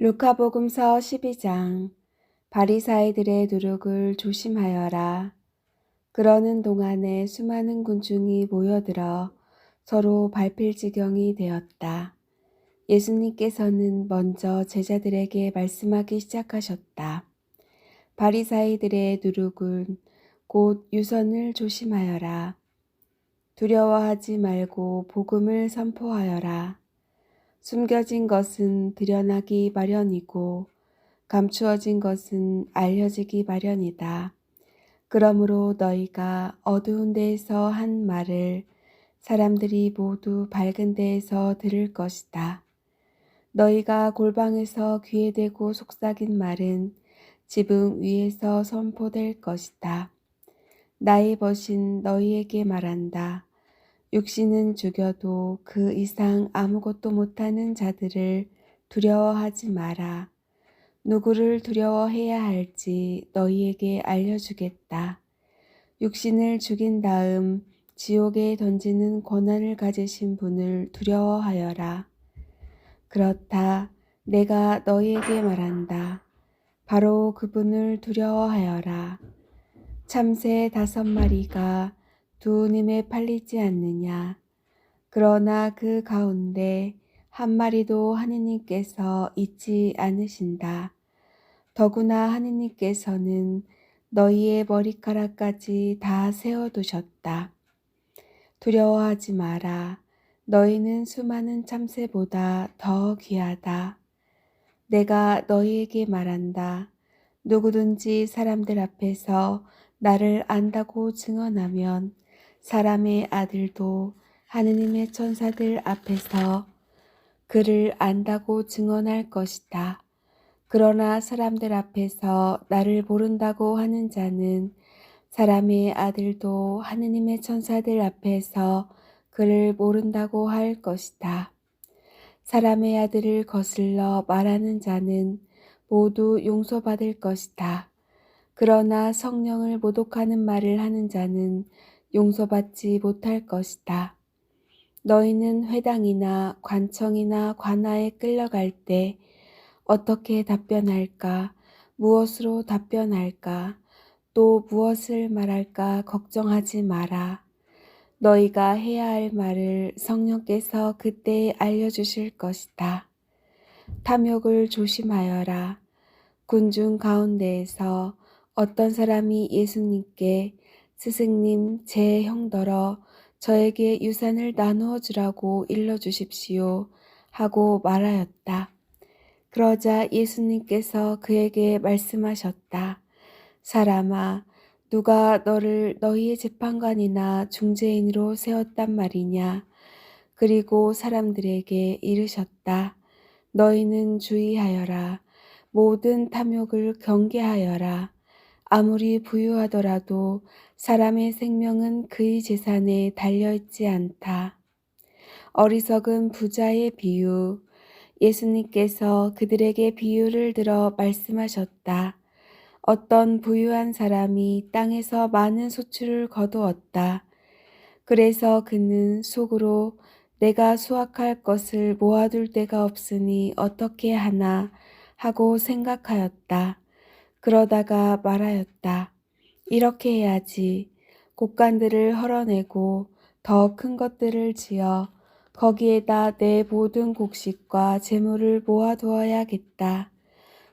루카복음서 12장. 바리사이들의 누룩을 조심하여라. 그러는 동안에 수많은 군중이 모여들어 서로 밟힐 지경이 되었다. 예수님께서는 먼저 제자들에게 말씀하기 시작하셨다. 바리사이들의 누룩은 곧 유선을 조심하여라. 두려워하지 말고 복음을 선포하여라. 숨겨진 것은 드러나기 마련이고 감추어진 것은 알려지기 마련이다. 그러므로 너희가 어두운 데에서 한 말을 사람들이 모두 밝은 데에서 들을 것이다. 너희가 골방에서 귀에 대고 속삭인 말은 지붕 위에서 선포될 것이다. 나의 벗인 너희에게 말한다. 육신은 죽여도 그 이상 아무것도 못하는 자들을 두려워하지 마라. 누구를 두려워해야 할지 너희에게 알려주겠다. 육신을 죽인 다음 지옥에 던지는 권한을 가지신 분을 두려워하여라. 그렇다. 내가 너희에게 말한다. 바로 그분을 두려워하여라. 참새 5마리가 두 님에 팔리지 않느냐. 그러나 그 가운데 한 마리도 하느님께서 잊지 않으신다. 더구나 하느님께서는 너희의 머리카락까지 다 세워두셨다. 두려워하지 마라. 너희는 수많은 참새보다 더 귀하다. 내가 너희에게 말한다. 누구든지 사람들 앞에서 나를 안다고 증언하면 사람의 아들도 하느님의 천사들 앞에서 그를 안다고 증언할 것이다. 그러나 사람들 앞에서 나를 모른다고 하는 자는 사람의 아들도 하느님의 천사들 앞에서 그를 모른다고 할 것이다. 사람의 아들을 거슬러 말하는 자는 모두 용서받을 것이다. 그러나 성령을 모독하는 말을 하는 자는 용서받지 못할 것이다. 너희는 회당이나 관청이나 관아에 끌려갈 때 어떻게 답변할까? 무엇으로 답변할까? 또 무엇을 말할까 걱정하지 마라. 너희가 해야 할 말을 성령께서 그때 알려주실 것이다. 탐욕을 조심하여라. 군중 가운데에서 어떤 사람이 예수님께 스승님, 제 형더러 저에게 유산을 나누어 주라고 일러주십시오 하고 말하였다. 그러자 예수님께서 그에게 말씀하셨다. 사람아, 누가 너를 너희의 재판관이나 중재인으로 세웠단 말이냐? 그리고 사람들에게 이르셨다. 너희는 주의하여라. 모든 탐욕을 경계하여라. 아무리 부유하더라도 사람의 생명은 그의 재산에 달려있지 않다. 어리석은 부자의 비유. 예수님께서 그들에게 비유를 들어 말씀하셨다. 어떤 부유한 사람이 땅에서 많은 소출을 거두었다. 그래서 그는 속으로 내가 수확할 것을 모아둘 데가 없으니 어떻게 하나 하고 생각하였다. 그러다가 말하였다. 이렇게 해야지. 곡간들을 헐어내고 더 큰 것들을 지어 거기에다 내 모든 곡식과 재물을 모아두어야겠다.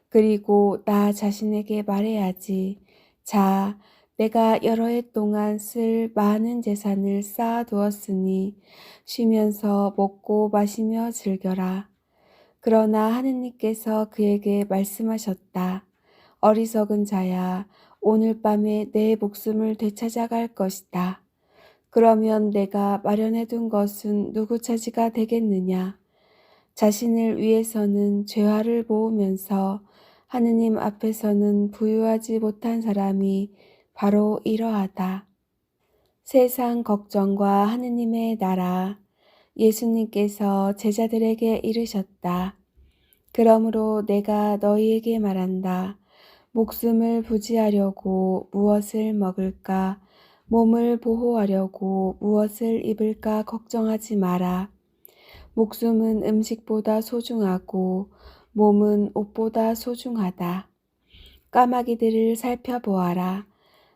그리고 나 자신에게 말해야지. 자, 내가 여러 해 동안 쓸 많은 재산을 쌓아두었으니 쉬면서 먹고 마시며 즐겨라. 그러나 하느님께서 그에게 말씀하셨다. 어리석은 자야, 오늘 밤에 내 목숨을 되찾아갈 것이다. 그러면 내가 마련해둔 것은 누구 차지가 되겠느냐? 자신을 위해서는 죄화를 모으면서 하느님 앞에서는 부유하지 못한 사람이 바로 이러하다. 세상 걱정과 하느님의 나라. 예수님께서 제자들에게 이르셨다. 그러므로 내가 너희에게 말한다. 목숨을 부지하려고 무엇을 먹을까? 몸을 보호하려고 무엇을 입을까 걱정하지 마라. 목숨은 음식보다 소중하고 몸은 옷보다 소중하다. 까마귀들을 살펴보아라.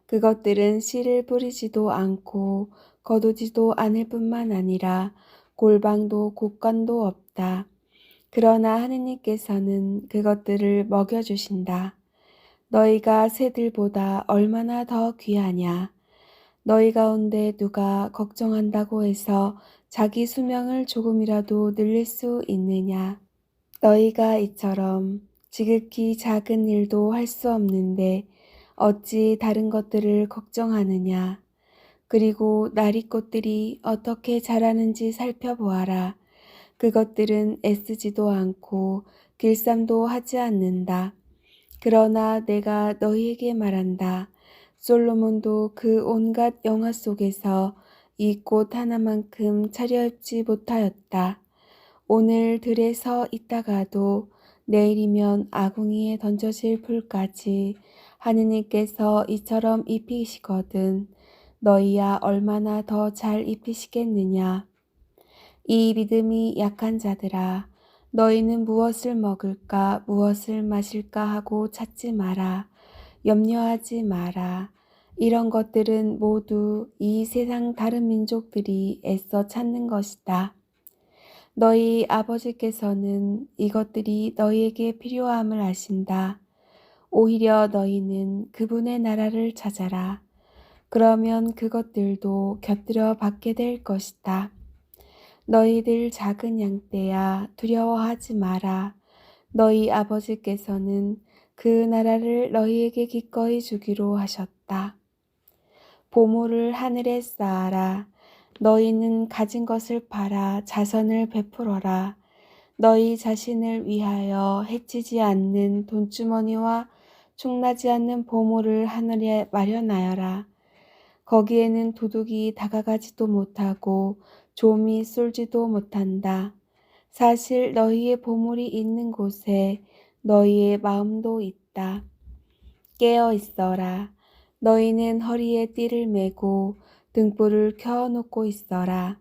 그것들은 씨를 뿌리지도 않고 거두지도 않을 뿐만 아니라 골방도 곳간도 없다. 그러나 하느님께서는 그것들을 먹여주신다. 너희가 새들보다 얼마나 더 귀하냐. 너희 가운데 누가 걱정한다고 해서 자기 수명을 조금이라도 늘릴 수 있느냐. 너희가 이처럼 지극히 작은 일도 할 수 없는데 어찌 다른 것들을 걱정하느냐. 그리고 나리꽃들이 어떻게 자라는지 살펴보아라. 그것들은 애쓰지도 않고 길쌈도 하지 않는다. 그러나 내가 너희에게 말한다. 솔로몬도 그 온갖 영화 속에서 이 꽃 하나만큼 차려입지 못하였다. 오늘 들에 서 있다가도 내일이면 아궁이에 던져질 풀까지 하느님께서 이처럼 입히시거든 너희야 얼마나 더 잘 입히시겠느냐. 이 믿음이 약한 자들아, 너희는 무엇을 먹을까 무엇을 마실까 하고 찾지 마라. 염려하지 마라. 이런 것들은 모두 이 세상 다른 민족들이 애써 찾는 것이다. 너희 아버지께서는 이것들이 너희에게 필요함을 아신다. 오히려 너희는 그분의 나라를 찾아라. 그러면 그것들도 곁들여 받게 될 것이다. 너희들 작은 양떼야 두려워하지 마라. 너희 아버지께서는 그 나라를 너희에게 기꺼이 주기로 하셨다. 보물을 하늘에 쌓아라. 너희는 가진 것을 팔아 자선을 베풀어라. 너희 자신을 위하여 해치지 않는 돈주머니와 충나지 않는 보물을 하늘에 마련하여라. 거기에는 도둑이 다가가지도 못하고 좀이 쏠지도 못한다. 사실 너희의 보물이 있는 곳에 너희의 마음도 있다. 깨어 있어라. 너희는 허리에 띠를 메고 등불을 켜놓고 있어라.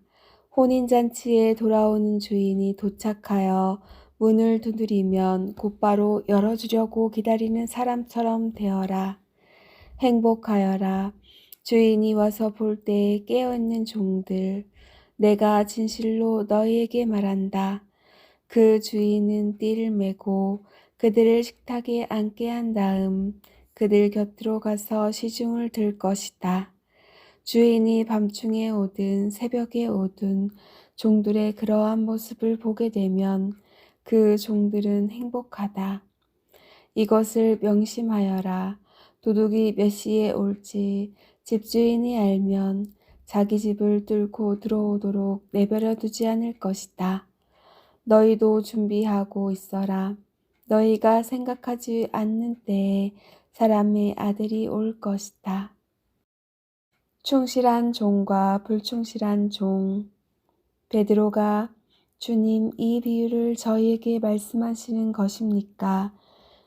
혼인잔치에 돌아오는 주인이 도착하여 문을 두드리면 곧바로 열어주려고 기다리는 사람처럼 되어라. 행복하여라. 주인이 와서 볼 때에 깨어있는 종들. 내가 진실로 너희에게 말한다. 그 주인은 띠를 메고 그들을 식탁에 앉게 한 다음 그들 곁으로 가서 시중을 들 것이다. 주인이 밤중에 오든 새벽에 오든 종들의 그러한 모습을 보게 되면 그 종들은 행복하다. 이것을 명심하여라. 도둑이 몇 시에 올지 집주인이 알면 자기 집을 뚫고 들어오도록 내버려 두지 않을 것이다. 너희도 준비하고 있어라. 너희가 생각하지 않는 때에 사람의 아들이 올 것이다. 충실한 종과 불충실한 종. 베드로가 주님, 이 비유를 저희에게 말씀하시는 것입니까?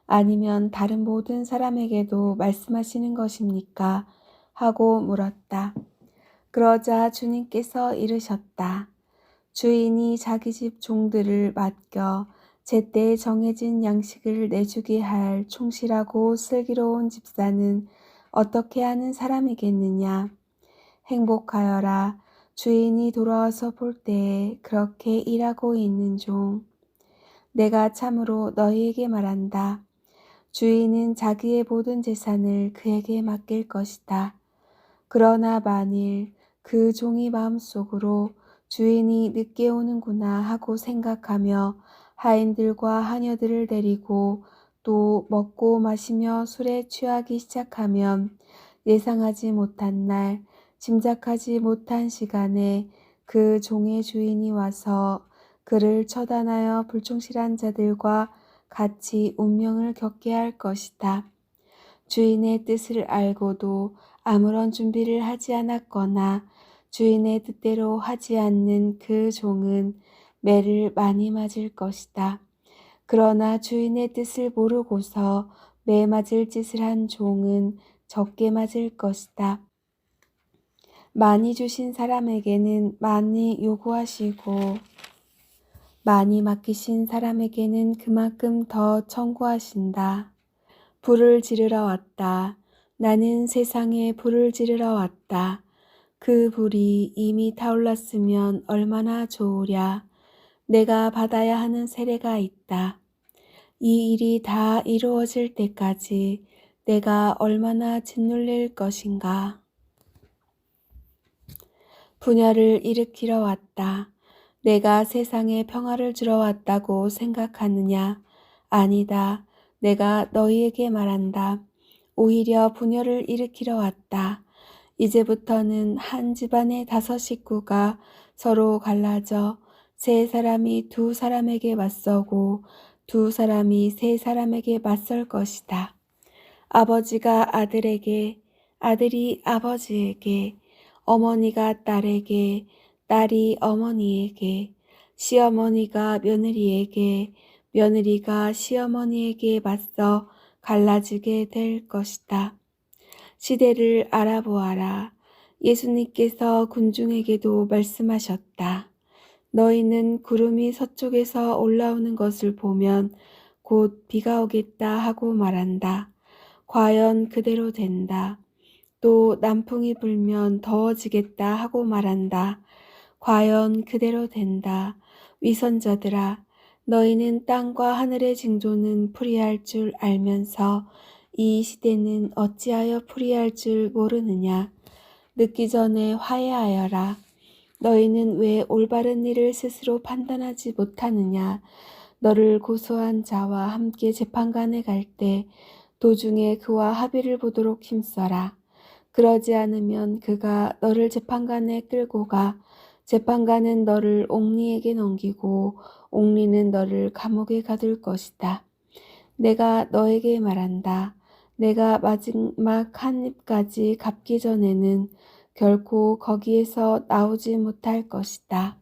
아니면 다른 모든 사람에게도 말씀하시는 것입니까? 하고 물었다. 그러자 주님께서 이르셨다. 주인이 자기 집 종들을 맡겨 제때에 정해진 양식을 내주게 할 충실하고 슬기로운 집사는 어떻게 하는 사람이겠느냐. 행복하여라. 주인이 돌아와서 볼 때에 그렇게 일하고 있는 종. 내가 참으로 너희에게 말한다. 주인은 자기의 모든 재산을 그에게 맡길 것이다. 그러나 만일 그 종이 마음속으로 주인이 늦게 오는구나 하고 생각하며 하인들과 하녀들을 데리고 또 먹고 마시며 술에 취하기 시작하면 예상하지 못한 날, 짐작하지 못한 시간에 그 종의 주인이 와서 그를 처단하여 불충실한 자들과 같이 운명을 겪게 할 것이다. 주인의 뜻을 알고도 아무런 준비를 하지 않았거나 주인의 뜻대로 하지 않는 그 종은 매를 많이 맞을 것이다. 그러나 주인의 뜻을 모르고서 매 맞을 짓을 한 종은 적게 맞을 것이다. 많이 주신 사람에게는 많이 요구하시고 많이 맡기신 사람에게는 그만큼 더 청구하신다. 불을 지르러 왔다. 나는 세상에 불을 지르러 왔다. 그 불이 이미 타올랐으면 얼마나 좋으랴. 내가 받아야 하는 세례가 있다. 이 일이 다 이루어질 때까지 내가 얼마나 짓눌릴 것인가. 분열을 일으키러 왔다. 내가 세상에 평화를 주러 왔다고 생각하느냐? 아니다. 내가 너희에게 말한다. 오히려 분열을 일으키러 왔다. 이제부터는 한 집안의 5 식구가 서로 갈라져 3 사람이 2 사람에게 맞서고 2 사람이 3 사람에게 맞설 것이다. 아버지가 아들에게, 아들이 아버지에게, 어머니가 딸에게, 딸이 어머니에게, 시어머니가 며느리에게, 며느리가 시어머니에게 맞서 갈라지게 될 것이다. 시대를 알아보아라. 예수님께서 군중에게도 말씀하셨다. 너희는 구름이 서쪽에서 올라오는 것을 보면 곧 비가 오겠다 하고 말한다. 과연 그대로 된다. 또 남풍이 불면 더워지겠다 하고 말한다. 과연 그대로 된다. 위선자들아, 너희는 땅과 하늘의 징조는 풀이할 줄 알면서 이 시대는 어찌하여 풀이할 줄 모르느냐. 늦기 전에 화해하여라. 너희는 왜 올바른 일을 스스로 판단하지 못하느냐. 너를 고소한 자와 함께 재판관에 갈 때 도중에 그와 합의를 보도록 힘써라. 그러지 않으면 그가 너를 재판관에 끌고 가 재판관은 너를 옥리에게 넘기고 옥리는 너를 감옥에 가둘 것이다. 내가 너에게 말한다. 내가 마지막 한 입까지 갚기 전에는 결코 거기에서 나오지 못할 것이다.